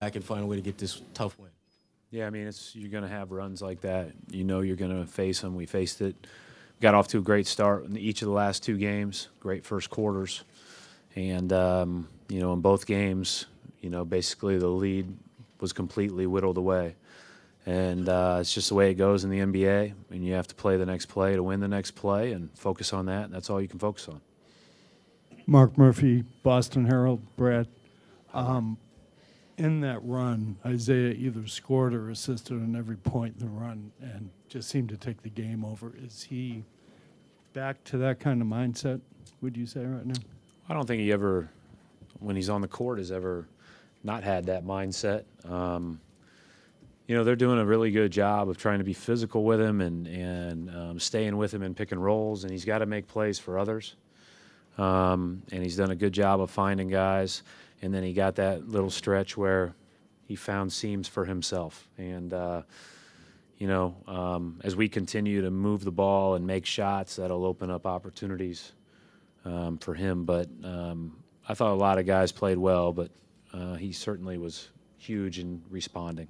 I can find a way to get this tough win. Yeah, I mean, you're going to have runs like that. You know you're going to face them. We faced it. Got off to a great start in each of the last 2 games, great first quarters. And, you know, in both games, you know, basically the lead was completely whittled away. And it's just the way it goes in the NBA, and you have to play the next play to win the next play and focus on that, and that's all you can focus on. Mark Murphy, Boston Herald. Brad, in that run, Isaiah either scored or assisted on every point in the run and just seemed to take the game over. Is he back to that kind of mindset, would you say, right now? I don't think he ever, when he's on the court, has ever not had that mindset. You know, they're doing a really good job of trying to be physical with him and staying with him in pick and rolls, and he's got to make plays for others. And he's done a good job of finding guys, and then he got that little stretch where he found seams for himself. And, you know, as we continue to move the ball and make shots, that'll open up opportunities for him. But I thought a lot of guys played well, but he certainly was huge in responding.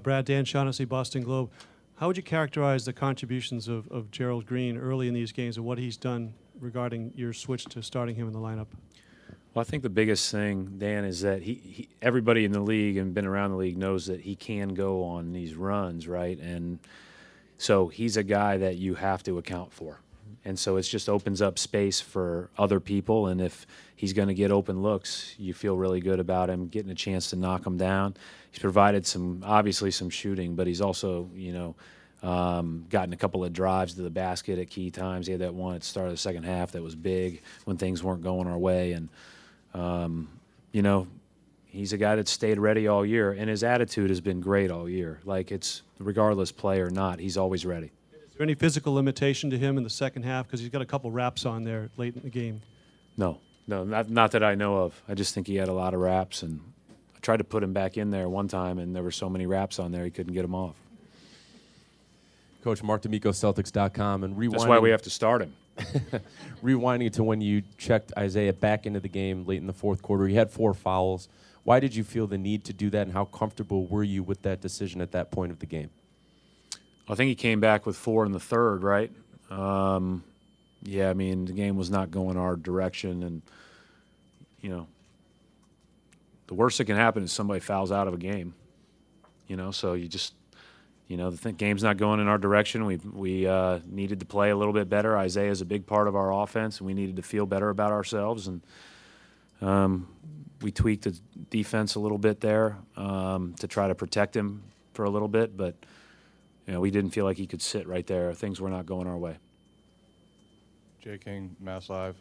Brad, Dan Shaughnessy, Boston Globe. How would you characterize the contributions of Gerald Green early in these games and what he's done regarding your switch to starting him in the lineup? Well, I think the biggest thing, Dan, is that everybody in the league and been around the league knows that he can go on these runs, right? And so he's a guy that you have to account for. And so it just opens up space for other people, and if he's going to get open looks, you feel really good about him getting a chance to knock them down. He's provided obviously some shooting, but he's also, you know, gotten a couple of drives to the basket at key times. He had that one at the start of the second half that was big when things weren't going our way. And, you know, he's a guy that stayed ready all year, and his attitude has been great all year. Like, it's regardless play or not, he's always ready. Is there any physical limitation to him in the second half? Because he's got a couple raps on there late in the game. No, not that I know of. I just think he had a lot of raps, and I tried to put him back in there one time, and there were so many raps on there he couldn't get them off. Coach, Mark D'Amico, Celtics.com, and rewinding. That's why we have to start him. Rewinding to when you checked Isaiah back into the game late in the fourth quarter, he had 4 fouls. Why did you feel the need to do that, and how comfortable were you with that decision at that point of the game? I think he came back with 4 in the third, right? Yeah, I mean, the game was not going our direction, and, you know, the worst that can happen is somebody fouls out of a game, you know, so you just, you know, the game's not going in our direction. We needed to play a little bit better. Isaiah's a big part of our offense, and we needed to feel better about ourselves, and we tweaked the defense a little bit there to try to protect him for a little bit, but you know, we didn't feel like he could sit right there. Things were not going our way. Jay King, Mass Live.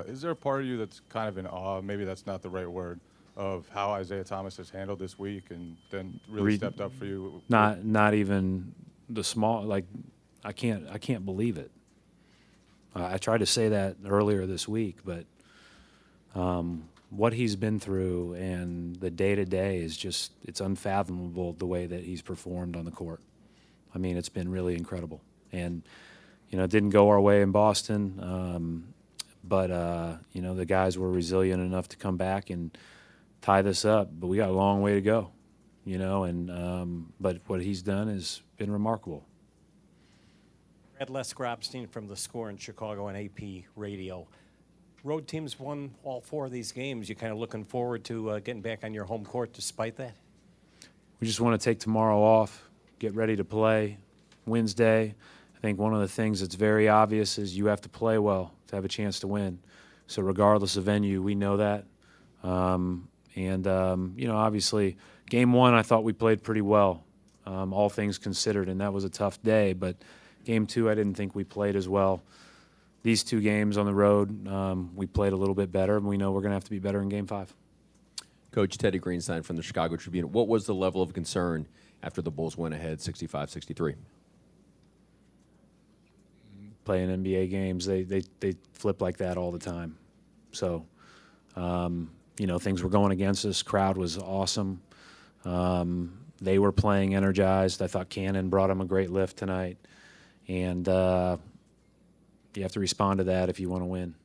Is there a part of you that's kind of in awe, maybe that's not the right word, of how Isaiah Thomas has handled this week and then really stepped up for you? Not even the small, like, I can't believe it. I tried to say that earlier this week, but what he's been through and the day-to-day is just, it's unfathomable the way that he's performed on the court. I mean, it's been really incredible. And, you know, it didn't go our way in Boston, but, you know, the guys were resilient enough to come back and tie this up. But we got a long way to go, you know, and but what he's done has been remarkable. Brad, Les Grobstein from The Score in Chicago and AP Radio. Road teams won all 4 of these games. You kind of looking forward to getting back on your home court despite that? We just want to take tomorrow off, get ready to play Wednesday. I think one of the things that's very obvious is you have to play well to have a chance to win. So regardless of venue, we know that. You know, obviously, game 1, I thought we played pretty well, all things considered, and that was a tough day. But game 2, I didn't think we played as well. These 2 games on the road, we played a little bit better, and we know we're going to have to be better in game 5. Coach Teddy Greenstein from the Chicago Tribune. What was the level of concern after the Bulls went ahead 65-63? Playing NBA games, they flip like that all the time. So, you know, things were going against us. Crowd was awesome. They were playing energized. I thought Cannon brought them a great lift tonight. And you have to respond to that if you want to win.